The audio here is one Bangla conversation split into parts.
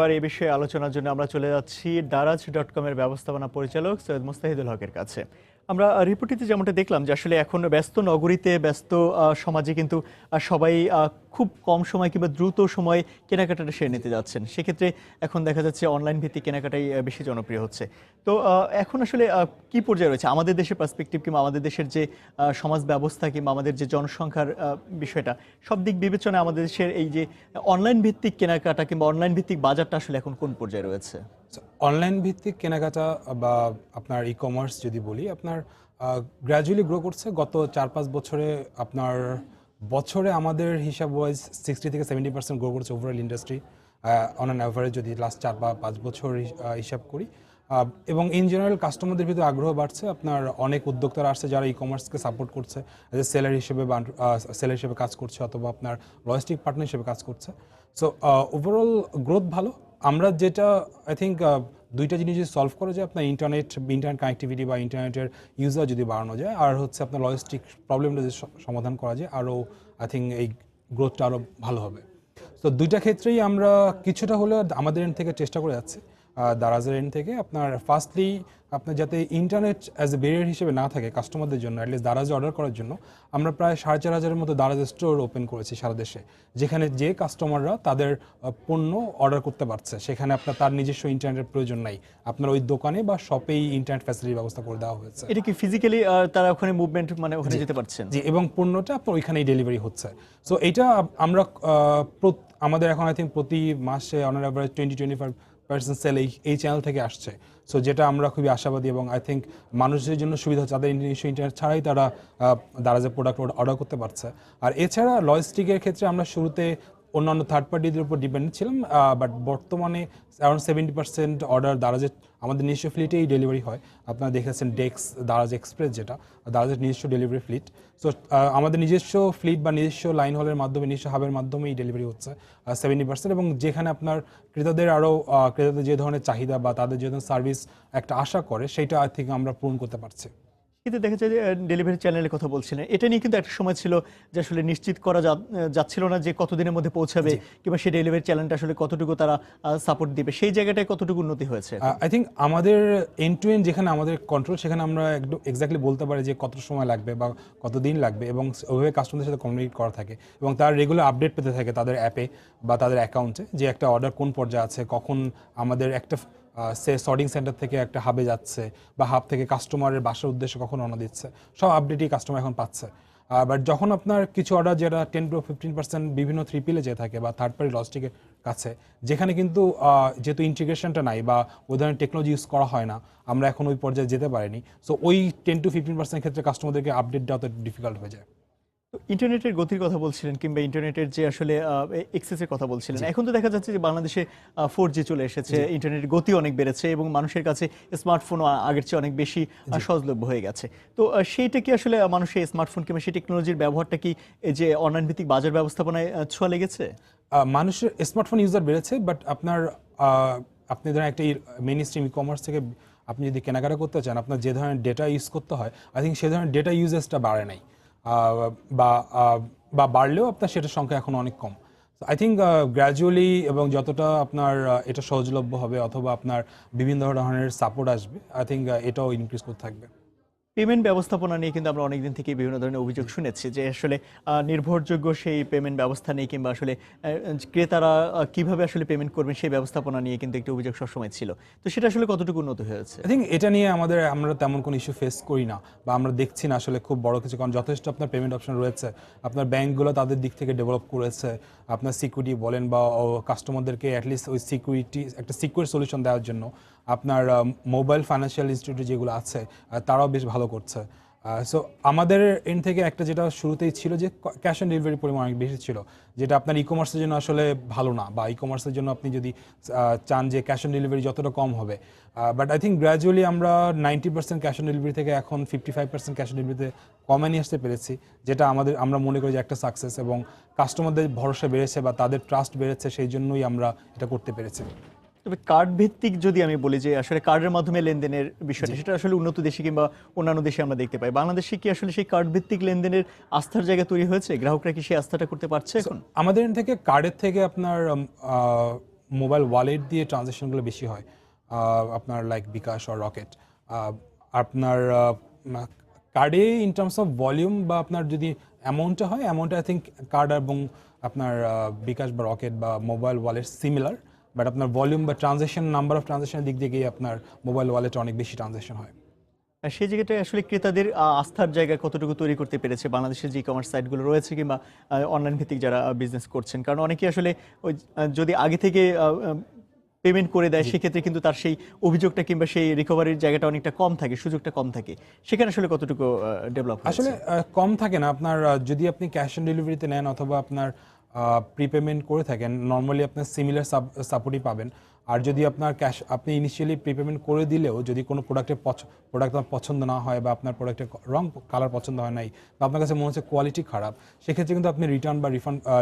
আর এই বিষয়ে আলোচনার জন্য আমরা চলে যাচ্ছি দারাজ.com এর ব্যবস্থাপনা পরিচালক সৈয়দ মুস্তাহিদুল হকের কাছে। আমরা রিপোর্টটিতে যেমনটা দেখলাম যে আসলে এখন ব্যস্ত নগরীতে ব্যস্ত সমাজে কিন্তু সবাই খুব কম সময় কিংবা দ্রুত সময়ে কেনাকাটাটা সেরে নিতে যাচ্ছেন। সেক্ষেত্রে এখন দেখা যাচ্ছে অনলাইন ভিত্তিক কেনাকাটাই বেশি জনপ্রিয় হচ্ছে। তো এখন আসলে কি পর্যায়ে রয়েছে আমাদের দেশের পার্সপেক্টিভ কিংবা আমাদের দেশের যে সমাজ ব্যবস্থা কিংবা আমাদের যে জনসংখ্যার বিষয়টা সব দিক বিবেচনায় আমাদের দেশের এই যে অনলাইন ভিত্তিক কেনাকাটা কিংবা অনলাইন ভিত্তিক বাজারটা আসলে এখন কোন পর্যায়ে রয়েছে? অনলাইন ভিত্তিক কেনাকাটা বা আপনার ই-কমার্স যদি বলি, আপনার গ্র্যাজুয়ালি গ্রো করছে। গত 4-5 বছরে আপনার বছরে আমাদের হিসাব ওয়াইজ 60 থেকে 70% গ্রো করছে overall industry on an average যদি লাস্ট 4 বা 5 বছর হিসাব করি। এবং ইন জেনারেল কাস্টমারদের ভিতরে আগ্রহ বাড়ছে। আপনার অনেক উদ্যোক্তারা আসছে যারা ই-কমার্সকে সাপোর্ট করছে, অ্যাজ এ সেলার হিসেবে বা সেলার হিসেবে কাজ করছে অথবা আপনার লজিস্টিক পার্টনার হিসেবে কাজ করছে। সো ওভারঅল গ্রোথ ভালো। আমরা যেটা আই থিঙ্ক দুইটা জিনিস যদি সলভ করা যায়, আপনার ইন্টারনেট কানেক্টিভিটি বা ইন্টারনেটের ইউজার যদি বাড়ানো যায়, আর হচ্ছে আপনার লজিস্টিক প্রবলেমটা যদি সমাধান করা যায়, আরও আই থিঙ্ক এই গ্রোথটা আরও ভালো হবে। তো দুইটা ক্ষেত্রেই আমরা কিছুটা হলেও আমাদের এন্ড থেকে চেষ্টা করে যাচ্ছি। দারাজের এন্ড থেকে আপনার ফার্স্টলি আপনার যাতে ইন্টারনেট অ্যাজ এ ব্যারিয়ার হিসেবে না থাকে কাস্টমারদের জন্য, অ্যাটলিস্ট দারাজে অর্ডার করার জন্য আমরা প্রায় 4,500-এর মতো দারাজ স্টোর ওপেন করেছি সারা দেশে, যেখানে যে কাস্টমাররা তাদের পণ্য অর্ডার করতে পারছে, সেখানে আপনার তার নিজস্ব ইন্টারনেটের প্রয়োজন নাই, আপনার ওই দোকানে বা শপেই ইন্টারনেট ফ্যাসিলিটির ব্যবস্থা করে দেওয়া হয়েছে। এটা কি ফিজিক্যালি তারা ওখানে মুভমেন্ট মানে ওখানে যেতে পারছেন? জি, এবং পণ্যটা আপনার ওইখানেই ডেলিভারি হচ্ছে। সো এইটা আমরা আমাদের এখন আই থিঙ্ক প্রতি মাসে অন অ্যাভারেজ 20-25% সেল এই চ্যানেল থেকে আসছে। সো যেটা আমরা খুবই আশাবাদী এবং আই থিঙ্ক মানুষের জন্য সুবিধা হচ্ছে, তাদের ইন্টারনেট ছাড়াই তারা দারাজের প্রোডাক্ট অর্ডার করতে পারছে। আর এছাড়া লজিস্টিকের ক্ষেত্রে আমরা শুরুতে অন্যান্য থার্ড পার্টিদের উপর ডিপেন্ডেন্ট ছিলাম, বাট বর্তমানে অ্যারাউন্ড 70% অর্ডার দারাজের আমাদের নিজস্ব ফ্লিটেই ডেলিভারি হয়। আপনারা দেখেছেন ডেক্স, দারাজ এক্সপ্রেস, যেটা দারাজের নিজস্ব ডেলিভারি ফ্লিট। সো আমাদের নিজস্ব ফ্লিট বা নিজস্ব লাইন হলের মাধ্যমে, নিজস্ব হাবের মাধ্যমেই ডেলিভারি হচ্ছে 70%। এবং যেখানে আপনার ক্রেতাদের যে ধরনের চাহিদা বা তাদের যে ধরনের সার্ভিস একটা আশা করে, সেইটা আই থিঙ্ক আমরা পূরণ করতে পারছি। কিন্তু দেখা যায় যে ডেলিভারি চ্যানেলের কথা বলছিলেন, এটা নিয়ে কিন্তু একটা সময় ছিল যে আসলে নিশ্চিত করা যাচ্ছিল না যে কতদিনের মধ্যে পৌঁছাবে কিংবা সেই ডেলিভারি চ্যানেলটা আসলে কতটুকু তারা সাপোর্ট দিবে, সেই জায়গাটায় কতটুকু উন্নতি হয়েছে? আই থিঙ্ক আমাদের এন্ড টু এন্ড যেখানে আমাদের কন্ট্রোল, সেখানে আমরা একদম এক্স্যাক্টলি বলতে পারি যে কত সময় লাগবে বা কতদিন লাগবে, এবং ওইভাবে কাস্টমারদের সাথে কমিউনিকেট করা থাকে এবং তার রেগুলার আপডেট পেতে থাকে তাদের অ্যাপে বা তাদের অ্যাকাউন্টে, যে একটা অর্ডার কোন পর্যায়ে আছে, কখন আমাদের একটা সে সর্টিং সেন্টার থেকে একটা হাবে যাচ্ছে বা হাব থেকে কাস্টমারের বাসার উদ্দেশ্যে কখন রওনা দিচ্ছে, সব আপডেটই কাস্টমার এখন পাচ্ছে। বাট যখন আপনার কিছু অর্ডার যেটা 10-15% বিভিন্ন 3PL যেয়ে থাকে বা থার্ড পার্টি লজিস্টিকের কাছে, যেখানে কিন্তু যেহেতু ইন্টিগ্রেশনটা নাই বা ওই ধরনের টেকনোলজি ইউজ করা হয় না, আমরা এখন ওই পর্যায়ে যেতে পারিনি। সো ওই 10-15% ক্ষেত্রে কাস্টমারদেরকে আপডেট দেওয়া তো ডিফিকাল্ট হয়ে যায়। ইন্টারনেটের গতির কথা বলছিলেন কিংবা ইন্টারনেটের যে আসলে এক্সেসের কথা বলছিলেন, এখন তো দেখা যাচ্ছে যে বাংলাদেশে 4G চলে এসেছে, ইন্টারনেটের গতি অনেক বেড়েছে এবং মানুষের কাছে স্মার্টফোনও আগের চেয়ে অনেক বেশি সহজলভ্য হয়ে গেছে। তো সেইটা কি আসলে মানুষের স্মার্টফোন কিংবা সেই টেকনোলজির ব্যবহারটা কি এই যে অনলাইন ভিত্তিক বাজার ব্যবস্থাপনায় ছোঁয়া লেগেছে? মানুষের স্মার্টফোন ইউজার বেড়েছে, বাট আপনি ধরেন একটা মেইন স্ট্রিম ই কমার্স থেকে আপনি যদি কেনাকাটা করতে চান, আপনার যে ধরনের ডেটা ইউজ করতে হয়, আই থিঙ্ক সে ধরনের ডেটা ইউজেসটা বাড়ে নাই, বা বা বাড়লেও আপনার সেটার সংখ্যা এখন অনেক কম। আই থিঙ্ক গ্র্যাজুয়ালি এবং যতটা আপনার এটা সহজলভ্য হবে অথবা আপনার বিভিন্ন ধরনের সাপোর্ট আসবে, আই থিঙ্ক এটাও ইনক্রিজ করতে থাকবে। পেমেন্ট ব্যবস্থাপনা নিয়ে কিন্তু আমরা অনেকদিন থেকেই বিভিন্ন ধরনের অভিযোগ শুনেছি যে আসলে নির্ভরযোগ্য সেই পেমেন্ট ব্যবস্থা নেই কিংবা আসলে ক্রেতারা কিভাবে আসলে পেমেন্ট করবেন সেই ব্যবস্থাপনা নিয়ে কিন্তু একটা অভিযোগ সবসময় ছিল। তো সেটা আসলে কতটুকু উন্নত হয়েছে? আই থিঙ্ক এটা নিয়ে আমরা তেমন কোনো ইস্যু ফেস করি না বা আমরা দেখছি না আসলে খুব বড় কিছু, কারণ যথেষ্ট আপনার পেমেন্ট অপশন রয়েছে। আপনার ব্যাংকগুলো তাদের দিক থেকে ডেভেলপ করেছে আপনার সিকিউরিটি বলেন বা কাস্টমারদেরকে অ্যাটলিস্ট ওই সিকিউরিটি একটা সিকিউর সলিউশন দেওয়ার জন্য। আপনার মোবাইল ফাইন্যান্সিয়াল ইনস্টিটিউট যেগুলো আছে তারাও বেশ ভালো করছে। সো আমাদের এন্ড থেকে একটা যেটা শুরুতেই ছিল যে ক্যাশ অন ডেলিভারির পরিমাণ অনেক বেশি ছিল, যেটা আপনার ই কমার্সের জন্য আসলে ভালো না, বা ই কমার্সের জন্য আপনি যদি চান যে ক্যাশ অন ডেলিভারি যতটা কম হবে। বাট আই থিঙ্ক গ্র্যাজুয়ালি আমরা 90% ক্যাশ অন ডেলিভারি থেকে এখন 55% ক্যাশ অন ডেলিভারিতে কমে নিয়ে আসতে পেরেছি, যেটা আমরা মনে করি যে একটা সাকসেস, এবং কাস্টমারদের ভরসা বেড়েছে বা তাদের ট্রাস্ট বেড়েছে, সেই জন্যই আমরা এটা করতে পেরেছি। তবে কার্ড ভিত্তিক যদি আমি বলি যে আসলে কার্ডের মাধ্যমে লেনদেনের বিষয়টা, সেটা আসলে উন্নত দেশে কিংবা অন্যান্য দেশে আমরা দেখতে পাই। বাংলাদেশে কি আসলে সেই কার্ড ভিত্তিক লেনদেনের আস্থার জায়গা তৈরি হয়েছে? গ্রাহকরা কি সেই আস্থাটা করতে পারছে এখন? আমাদের থেকে কার্ডের থেকে আপনার মোবাইল ওয়ালেট দিয়ে ট্রানজ্যাকশনগুলো বেশি হয়, আপনার লাইক বিকাশ আর রকেট। আপনার কার্ডে ইন টার্মস অফ ভলিউম বা আপনার যদি অ্যামাউন্টটা হয়, অ্যামাউন্টটা আই থিঙ্ক কার্ড এবং আপনার বিকাশ বা রকেট বা মোবাইল ওয়ালেট সিমিলার, বাট আপনার ভলিউম বা ট্রানজ্যাকশন নাম্বার অফ ট্রানজ্যাকশনের দিক দিয়ে আপনার মোবাইল ওয়ালেটে অনেক বেশি ট্রানজ্যাকশন হয়। আর সেই জায়গাটায় আসলে ক্রেতাদের আস্থার জায়গা কতটুকু তৈরি করতে পেরেছে বাংলাদেশের যে ই-কমার্স সাইটগুলো রয়েছে কিংবা অনলাইন ভিত্তিক যারা বিজনেস করছেন? কারণ অনেকেই আসলে ওই যদি আগে থেকে পেমেন্ট করে দেয় সেক্ষেত্রে কিন্তু তার সেই অভিযোগটা কিংবা সেই রিকভারির জায়গাটা অনেকটা কম থাকে, সুযোগটা কম থাকে। সেখানে আসলে কতটুকু ডেভেলপ হয়েছে? আসলে কম থাকে না। আপনার যদি আপনি ক্যাশ অন ডেলিভারিতে নেন অথবা আপনার প্রিপেমেন্ট করে থাকেন, নর্মালি আপনার সিমিলার সাপোর্টই পাবেন। আর যদি আপনার আপনি ইনিশিয়ালি প্রিপেমেন্ট করে দিলেও যদি কোনো প্রোডাক্ট আপনার পছন্দ না হয় বা আপনার প্রোডাক্টের রং কালার পছন্দ হয় নাই বা আপনার কাছে মনে হচ্ছে কোয়ালিটি খারাপ, সেক্ষেত্রে কিন্তু আপনি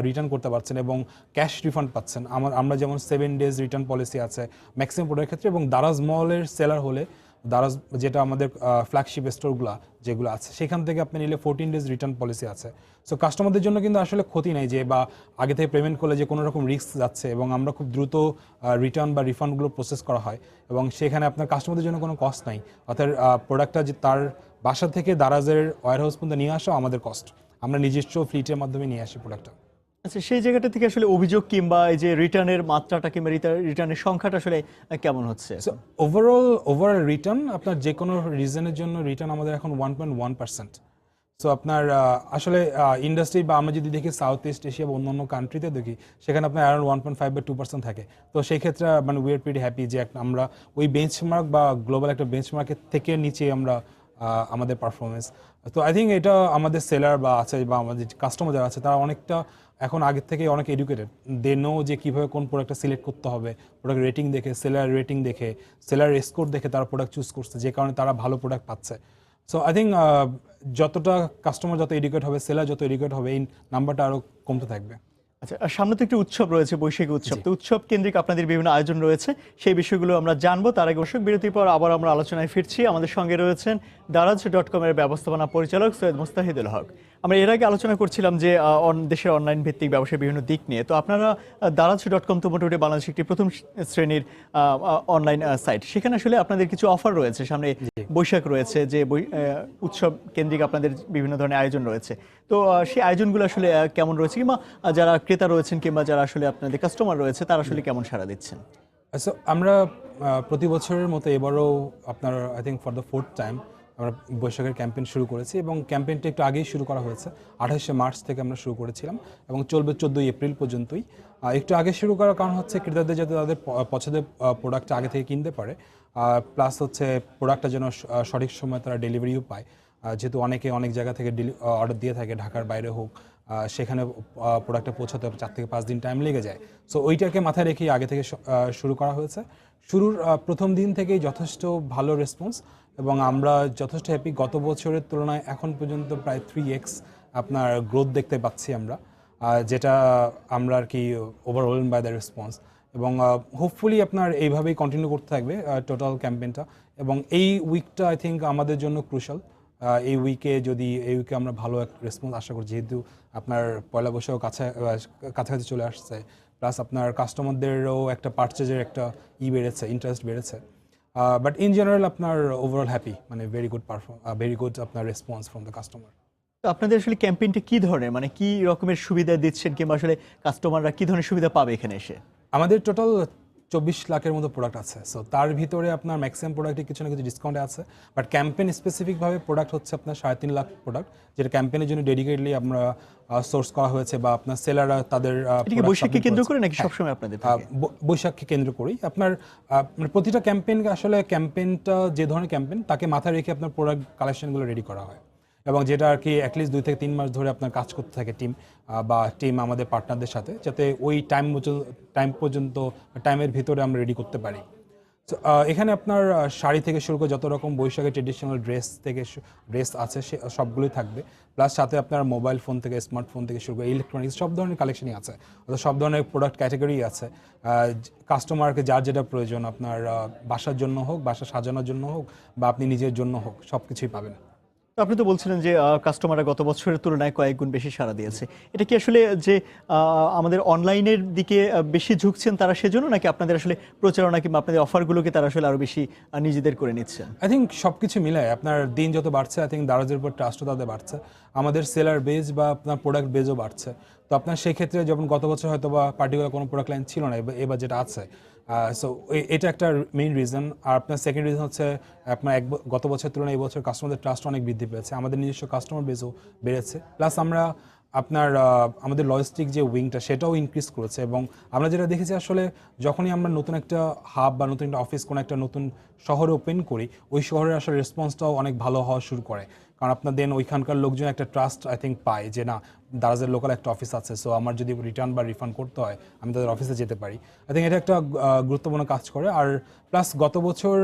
রিটার্ন করতে পারছেন এবং ক্যাশ রিফান্ড পাচ্ছেন। আমরা যেমন 7 days রিটার্ন পলিসি আছে ম্যাক্সিমাম প্রোডাক্টের ক্ষেত্রে, এবং দারাজ মলের সেলার হলে দারাজ যেটা আমাদের ফ্ল্যাগশিপ স্টোরগুলো যেগুলো আছে সেখান থেকে আপনি নিলে 14 days রিটার্ন পলিসি আছে। সো কাস্টমারদের জন্য কিন্তু আসলে ক্ষতি নেই যে বা আগে থেকে পেমেন্ট করলে যে কোনো রকম রিস্ক যাচ্ছে, এবং আমরা খুব দ্রুত রিটার্ন বা রিফান্ডগুলো প্রসেস করা হয় এবং সেখানে আপনার কাস্টমারদের জন্য কোনো কস্ট নাই। অর্থাৎ প্রোডাক্টটা যে তার বাসা থেকে দারাজের ওয়্যারহাউস পর্যন্ত নিয়ে আসা আমাদের কস্ট, আমরা নিজস্ব ফ্লিটের মাধ্যমে নিয়ে আসি প্রোডাক্টটা। আচ্ছা, সেই জায়গাটা থেকে আসলে অভিযোগ কিংবা এই যে রিটার্নের মাত্রাটা কিংবা রিটার্নের সংখ্যাটা আসলে কেমন হচ্ছে? সো ওভারঅল রিটার্ন আপনার যে কোনো রিজনের জন্য রিটার্ন আমাদের এখন 1.1%। সো আপনার আসলে ইন্ডাস্ট্রি বা আমরা যদি দেখি সাউথ ইস্ট এশিয়া বা অন্যান্য কান্ট্রিতে দেখি সেখানে আপনার অ্যারাউন্ড 1.5 বা 2% থাকে। তো সেই ক্ষেত্রে মানে উই আর প্রিটি হ্যাপি যে আমরা ওই বেঞ্চমার্ক বা গ্লোবাল একটা বেঞ্চমার্কের থেকে নিচে আমরা আমাদের পারফরমেন্স। তো আই থিঙ্ক এটা আমাদের সেলার বা আছে বা আমাদের কাস্টমার যারা আছে তারা অনেকটা এখন আগের থেকে অনেক এডুকেটেড। দে নো যে কীভাবে কোন প্রোডাক্টটা সিলেক্ট করতে হবে, প্রোডাক্ট রেটিং দেখে, সেলার রেটিং দেখে, সেলার স্কোর দেখে তারা প্রোডাক্ট চুজ করছে, যে কারণে তারা ভালো প্রোডাক্ট পাচ্ছে। সো আই থিঙ্ক যতটা কাস্টমার যত এডুকেট হবে, সেলার যত এডুকেট হবে, এই নাম্বারটা আরও কমতে থাকবে। আচ্ছা, আর সামনে তো একটি উৎসব রয়েছে, বৈশাখী উৎসব। তো উৎসব কেন্দ্রিক আপনাদের বিভিন্ন আয়োজন রয়েছে, সেই বিষয়গুলো আমরা জানবো। তার আগে দর্শক বিরতির পর আবার আমরা আলোচনায় ফিরছি। আমাদের সঙ্গে রয়েছেন দারাজ.com এর ব্যবস্থাপনা পরিচালক সৈয়দ মুস্তাহিদুল হক। আমরা এর আগে আলোচনা করছিলাম যে দেশের অনলাইন ভিত্তিক ব্যবসার বিভিন্ন দিক নিয়ে। তো আপনারা দারাজ.com তো মোটামুটি বাংলাদেশের একটি প্রথম শ্রেণীর অনলাইন সাইট। সেখানে আসলে আপনাদের কিছু অফার রয়েছে, সামনে বৈশাখ রয়েছে, যে উৎসব কেন্দ্রিক আপনাদের বিভিন্ন ধরনের আয়োজন রয়েছে। তো সেই আয়োজনগুলো আসলে কেমন রয়েছে, কিংবা যারা ক্রেতা রয়েছেন কিংবা যারা আসলে আপনাদের কাস্টমার রয়েছে তারা আসলে কেমন সাড়া দিচ্ছেন? সো আমরা প্রতি বছরের মতো এবারও আপনার I think for the 4th time আমরা বৈশাখের ক্যাম্পেইন শুরু করেছি, এবং ক্যাম্পেইনটা একটু আগেই শুরু করা হয়েছে। 28শে মার্চ থেকে আমরা শুরু করেছিলাম এবং চলবে 14ই এপ্রিল পর্যন্তই। একটু আগে শুরু করার কারণ হচ্ছে ক্রেতাদের যাতে তাদের পছন্দের প্রোডাক্টটা আগে থেকে কিনতে পারে, প্লাস হচ্ছে প্রোডাক্টটা যেন সঠিক সময় তারা ডেলিভারিও পায়। যেহেতু অনেক জায়গা থেকে অর্ডার দিয়ে থাকে, ঢাকার বাইরে হোক, সেখানে প্রোডাক্টটা পৌঁছাতে 4 থেকে 5 দিন টাইম লেগে যায়। সো ওইটাকে মাথায় রেখেই আগে থেকে শুরু করা হয়েছে। শুরুর প্রথম দিন থেকেই যথেষ্ট ভালো রেসপন্স এবং আমরা যথেষ্ট হ্যাপি। গত বছরের তুলনায় এখন পর্যন্ত প্রায় 3x আপনার গ্রোথ দেখতে পাচ্ছি আমরা, যেটা আমরা আর কি ওভারঅল বাই দ্য রেসপন্স। এবং হোপফুলি আপনার এইভাবেই কন্টিনিউ করতে থাকবে টোটাল ক্যাম্পেইনটা। এবং এই উইকটা আই থিঙ্ক আমাদের জন্য ক্রুশাল। এই উইকে আমরা ভালো এক রেসপন্স আশা করি, যেহেতু আপনার পয়লা বৈশাখ কাছাকাছি চলে আসছে, প্লাস আপনার কাস্টমারদেরও একটা পারচেজের একটা বেড়েছে, ইন্টারেস্ট বেড়েছে। বাট ইন জেনারেল আপনার ওভারঅল হ্যাপি, মানে ভেরি গুড আপনার রেসপন্স ফ্রম দ্য কাস্টমার। তো আপনাদের আসলে ক্যাম্পেইনটা কি ধরনের, মানে কি রকমের সুবিধা দিচ্ছেন কিংবা আসলে কাস্টমাররা কি ধরনের সুবিধা পাবে এখানে এসে? আমাদের টোটাল 24 লাখের মতো প্রোডাক্ট আছে। সো তার ভিতরে আপনার ম্যাক্সিমাম প্রোডাক্টে কিছু না কিছু ডিসকাউন্টে আছে, বাট ক্যাম্পেইন স্পেসিফিকভাবে প্রোডাক্ট হচ্ছে আপনার 3.5 লাখ প্রোডাক্ট, যেটা ক্যাম্পেইনের জন্য ডেডিকেটলি আমরা সোর্স করা হয়েছে বা আপনার সেলাররা তাদের বৈশাখকে কেন্দ্র করে নাকি সবসময় আপনাদের থাকে? বৈশাখকে কেন্দ্র করেই আপনার মানে প্রতিটা ক্যাম্পেইন, আসলে ক্যাম্পেইনটা যে ধরনের ক্যাম্পেইন তাকে মাথায় রেখে আপনার প্রোডাক্ট কালেকশনগুলো রেডি করা হয়, এবং যেটা আর কি অ্যাটলিস্ট 2 থেকে 3 মাস ধরে আপনার কাজ করতে থাকে টিম আমাদের পার্টনারদের সাথে, যাতে ওই টাইমের ভিতরে আমরা রেডি করতে পারি। এখানে আপনার শাড়ি থেকে শুরু করে যত রকম বৈশাখের ট্রেডিশনাল ড্রেস আছে সবগুলোই থাকবে, প্লাস সাথে আপনার মোবাইল ফোন থেকে, স্মার্টফোন থেকে শুরু করে ইলেকট্রনিক্স সব ধরনের কালেকশনই আছে, অর্থাৎ সব ধরনের প্রোডাক্ট ক্যাটাগরি আছে। কাস্টমারকে যার যেটা প্রয়োজন, আপনার বাসার জন্য হোক, বাসা সাজানোর জন্য হোক, বা আপনি নিজের জন্য হোক, সব কিছুই পাবেন। তো আপনি তো বলছিলেন যে কাস্টমাররা গত বছরের তুলনায় কয়েক গুণ বেশি সাড়া দিয়েছে। এটা কি আসলে যে আমাদের অনলাইনের দিকে বেশি ঝুঁকছেন তারা সেজন্য, নাকি আপনাদের আসলে প্রচারণা কিংবা আপনাদের অফারগুলোকে তারা আসলে আরো বেশি নিজেদের করে নিচ্ছেন? আই থিঙ্ক সবকিছু মিলায় আপনার দিন যত বাড়ছে আই থিঙ্ক দারাজের উপর ট্রাস্টও তাদের বাড়ছে, আমাদের সেলার বেজ বা আপনার প্রোডাক্ট বেজও বাড়ছে। তো আপনার সেই ক্ষেত্রে যখন গত বছর হয়তো বা পার্টিকুলার কোনো প্রোডাক্ট লাইন ছিল না, এবার যেটা আছে, সো এটা একটা মেইন রিজন। আর আপনার সেকেন্ড রিজন হচ্ছে আপনার গত বছরের তুলনায় এই বছর কাস্টমারদের ট্রাস্ট অনেক বৃদ্ধি পেয়েছে, আমাদের নিজস্ব কাস্টমার বেজও বেড়েছে, প্লাস আমরা আপনার আমাদের লজিস্টিক যে উইংটা সেটাও ইনক্রিজ করেছে। এবং আমরা যেটা দেখেছি আসলে যখনই আমরা নতুন একটা হাব বা নতুন একটা অফিস কোনো একটা নতুন শহরে ওপেন করি, ওই শহরের আসলে রেসপন্সটাও অনেক ভালো হওয়া শুরু করে, কারণ আপনার দেন ওইখানকার লোকজন একটা ট্রাস্ট আই থিঙ্ক পায় যে না, দারাজের লোকাল একটা অফিস আছে, সো আমার যদি রিটার্ন বা রিফান্ড করতে হয় আমি তাদের অফিসে যেতে পারি। আই থিঙ্ক এটা একটা গুরুত্বপূর্ণ কাজ করে। আর প্লাস গত বছর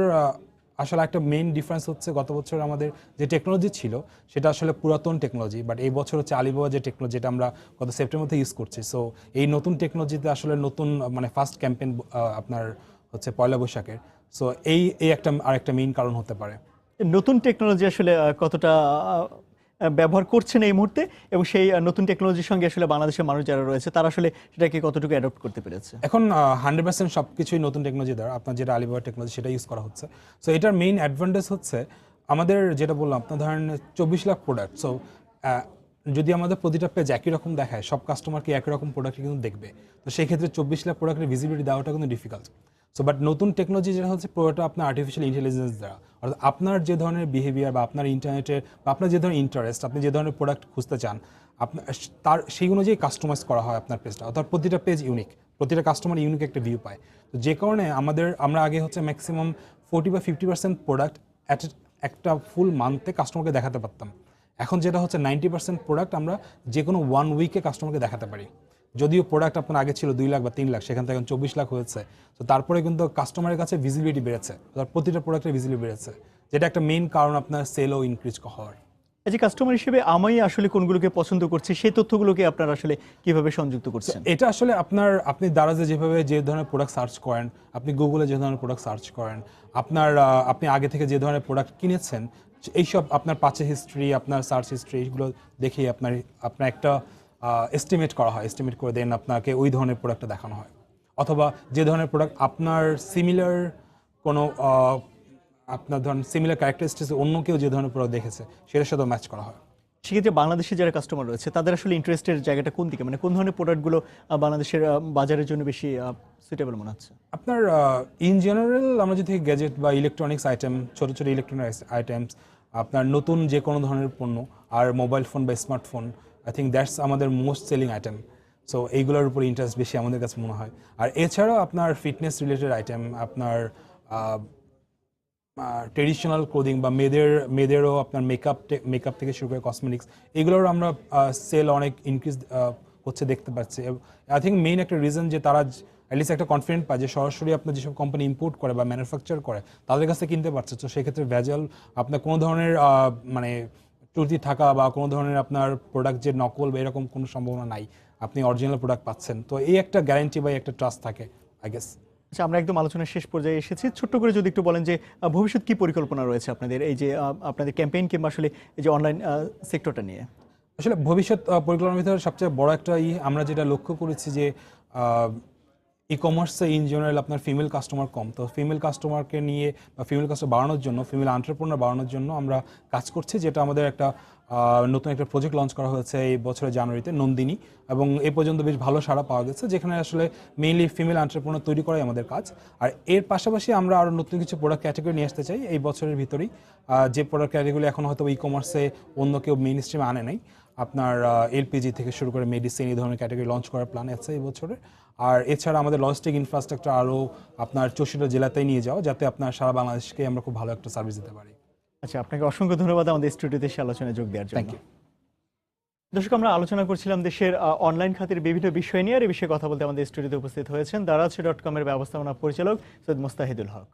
আসলে একটা মেইন ডিফারেন্স হচ্ছে, গত বছর আমাদের যে টেকনোলজি ছিল সেটা আসলে পুরাতন টেকনোলজি, বাট এই বছর হচ্ছে আলিবাবা যে টেকনোলজি, যেটা আমরা গত সেপ্টেম্বর থেকে ইউজ করছি। সো এই নতুন টেকনোলজিতে আসলে নতুন মানে ফার্স্ট ক্যাম্পেইন আপনার হচ্ছে পয়লা বৈশাখের। সো এই একটা আরেকটা মেইন কারণ হতে পারে। নতুন টেকনোলজি আসলে কতটা ব্যবহার করছেন এই মুহূর্তে, এবং সেই নতুন টেকনোলজির সঙ্গে আসলে বাংলাদেশের মানুষ যারা রয়েছে তারা আসলে সেটাকে কতটুকু অ্যাডপ্ট করতে পেরেছে? এখন 100% সব কিছুই নতুন টেকনোলজি দ্বারা, আপনার যেটা আলিবাবা টেকনোলজি সেটা ইউজ করা হচ্ছে। সো এটার মেইন অ্যাডভান্টেজ হচ্ছে আমাদের যেটা বললাম, আপনার ধরেন 24 লাখ প্রোডাক্ট। সো যদি আমাদের প্রতিটা পেজ একই রকম দেখায়, সব কাস্টমারকে একই রকম প্রোডাক্ট কিন্তু দেখবে, তো সেই ক্ষেত্রে 24 লাখ প্রোডাক্টের ভিজিবিলিটি দেওয়াটা কিন্তু ডিফিকাল্ট। সো বাট নতুন টেকনোলজি যেটা হচ্ছে পুরোটা আপনার আর্টিফিশিয়াল ইন্টেলিজেন্স দ্বারা, অর্থাৎ আপনার যে ধরনের বিহেভিয়ার বা আপনার ইন্টারনেটের বা আপনার যে ধরনের ইন্টারেস্ট, আপনি যে ধরনের প্রোডাক্ট খুঁজতে চান, আপনার তার সেই অনুযায়ী কাস্টমাইজ করা হয় আপনার পেজটা, অর্থাৎ প্রতিটা পেজ ইউনিক, প্রতিটা কাস্টমার ইউনিক একটা ভিউ পায়। তো যে কারণে আমরা আগে হচ্ছে ম্যাক্সিমাম 40 বা 50% প্রোডাক্ট একটা ফুল মান্থে কাস্টমারকে দেখাতে পারতাম। এখন যেটা হচ্ছে 90% প্রোডাক্ট আমরা যে কোনো 1 উইকে কাস্টমারকে দেখাতে পারি। যদিও প্রোডাক্ট আপনার আগে ছিল 2 লাখ বা 3 লাখ, সেখান থেকে এখন 24 লাখ হয়েছে। তো তারপরে কিন্তু কাস্টমারের কাছে ভিজিবিলিটি বেড়েছে, অর্থাৎ প্রতিটা প্রোডাক্টের ভিজিবিলিটি বেড়েছে, যেটা একটা মেইন কারণ আপনার সেলও ইনক্রিজ হওয়ার। এই যে কাস্টমার হিসেবে আমি আসলে কোনগুলোকে পছন্দ করছি সেই তথ্যগুলোকে আপনারা আসলে কিভাবে সংযুক্ত করছেন? এটা আসলে আপনি দারাজে যেভাবে যে ধরনের প্রোডাক্ট সার্চ করেন, আপনি গুগলে যে ধরনের প্রোডাক্ট সার্চ করেন, আপনি আগে থেকে যে ধরনের প্রোডাক্ট কিনেছেন, এইসব আপনার পার্চেস হিস্ট্রি, আপনার সার্চ হিস্ট্রি, এইগুলো দেখেই আপনার একটা এস্টিমেট করা হয়, এস্টিমেট করে দেন আপনাকে ওই ধরনের প্রোডাক্টটা দেখানো হয়। অথবা যে ধরনের প্রোডাক্ট আপনার সিমিলার কোনো আপনার ধরেন সিমিলার ক্যারেক্টারিস্টিক্স অন্য কেউ যে ধরনের প্রোডাক্ট দেখেছে সেটার সাথেও ম্যাচ করা হয়। সেক্ষেত্রে বাংলাদেশে যারা কাস্টমার রয়েছে তাদের আসলে ইন্টারেস্টের জায়গাটা কোন দিকে, মানে কোন ধরনের প্রোডাক্টগুলো বাংলাদেশের বাজারের জন্য বেশি সুইটেবল মনে হচ্ছে? আপনার ইন জেনারেল আমরা যদি গ্যাজেট বা ইলেকট্রনিক্স আইটেম, ছোট ছোট ইলেকট্রনিক্স আইটেমস, আপনার নতুন যে কোনো ধরনের পণ্য, আর মোবাইল ফোন বা স্মার্টফোন, আই থিঙ্ক দ্যাটস আমাদের মোস্ট সেলিং আইটেম। সো এইগুলোর উপর ইন্টারেস্ট বেশি আমাদের কাছে মনে হয়। আর এছাড়াও আপনার ফিটনেস রিলেটেড আইটেম, আপনার ট্রেডিশনাল ক্লোদিং বা মেয়েদেরও আপনার মেকআপ থেকে শুরু করে কসমেটিক্স, এগুলোর আমরা সেল অনেক ইনক্রিজ হচ্ছে দেখতে পাচ্ছি। আই থিঙ্ক মেইন একটা রিজন যে তারা অ্যাটলিস্ট একটা কনফিডেন্ট পায় যে সরাসরি আপনার যেসব কোম্পানি ইম্পোর্ট করে বা ম্যানুফ্যাকচার করে তাদের কাছে কিনতে পারছে। তো সেক্ষেত্রে ভেজাল আপনার কোনো ধরনের মানে ত্রুটি থাকা বা কোনো ধরনের আপনার প্রোডাক্ট যে নকল বা এরকম কোনো সম্ভাবনা নাই, আপনি অরিজিনাল প্রোডাক্ট পাচ্ছেন। তো এই একটা গ্যারান্টি বা একটা ট্রাস্ট থাকে আই গেস। আচ্ছা, আমরা একদম আলোচনার শেষ পর্যায়ে এসেছি। ছোট্ট করে যদি একটু বলেন যে ভবিষ্যৎ কি পরিকল্পনা রয়েছে আপনাদের এই যে আপনাদের ক্যাম্পেইন কিংবা আসলে এই যে অনলাইন সেক্টরটা নিয়ে? আসলে ভবিষ্যৎ পরিকল্পনার ভিতরে সবচেয়ে বড় একটা আমরা যেটা লক্ষ্য করেছি যে ই কমার্সে ইন জেনারেল আপনার ফিমেল কাস্টমার কম। তো ফিমেল কাস্টমারকে নিয়ে বা ফিমেল কাস্টমার বাড়ানোর জন্য, ফিমেল এন্টারপ্রেনার বাড়ানোর জন্য আমরা কাজ করছি, যেটা আমাদের একটা নতুন একটা প্রজেক্ট লঞ্চ করা হয়েছে এই বছরের জানুয়ারিতে, নন্দিনী, এবং এ পর্যন্ত বেশ ভালো সাড়া পাওয়া গেছে, যেখানে আসলে মেইনলি ফিমেল এন্টারপ্রেনার তৈরি করাই আমাদের কাজ। আর এর পাশাপাশি আমরা আরও নতুন কিছু প্রোডাক্ট ক্যাটাগরি নিয়ে আসতে চাই এই বছরের ভিতরেই, যে প্রোডাক্ট ক্যাটাগরি এখন হয়তো ই কমার্সে অন্য কেউ মেইন স্ট্রিমে আনে নাই। আপনার এলপিজি থেকে শুরু করে মেডিসিন, এই ধরনের ক্যাটাগরি লঞ্চ করার প্ল্যান আছে এই বছরে। আর এছাড়া আমাদের লজিস্টিক ইনফ্রাস্ট্রাকচার আরও আপনার 64 জেলাতেই নিয়ে যাওয়া, যাতে আপনার সারা বাংলাদেশকে আমরা খুব ভালো একটা সার্ভিস দিতে পারি। আচ্ছা, আপনাকে অসংখ্য ধন্যবাদ আমাদের স্টুডিওতে এসে আলোচনায় যোগ দেওয়ার জন্য। Thank you. দর্শক, আমরা আলোচনা করছিলাম দেশের অনলাইন খাতের বিভিন্ন বিষয় নিয়ে। আর এই বিষয়ে কথা বলতে আমাদের স্টুডিওতে উপস্থিত হয়েছেন দারাজ.com এর ব্যবস্থাপনা পরিচালক সৈয়দ মোস্তাহিদুল হক।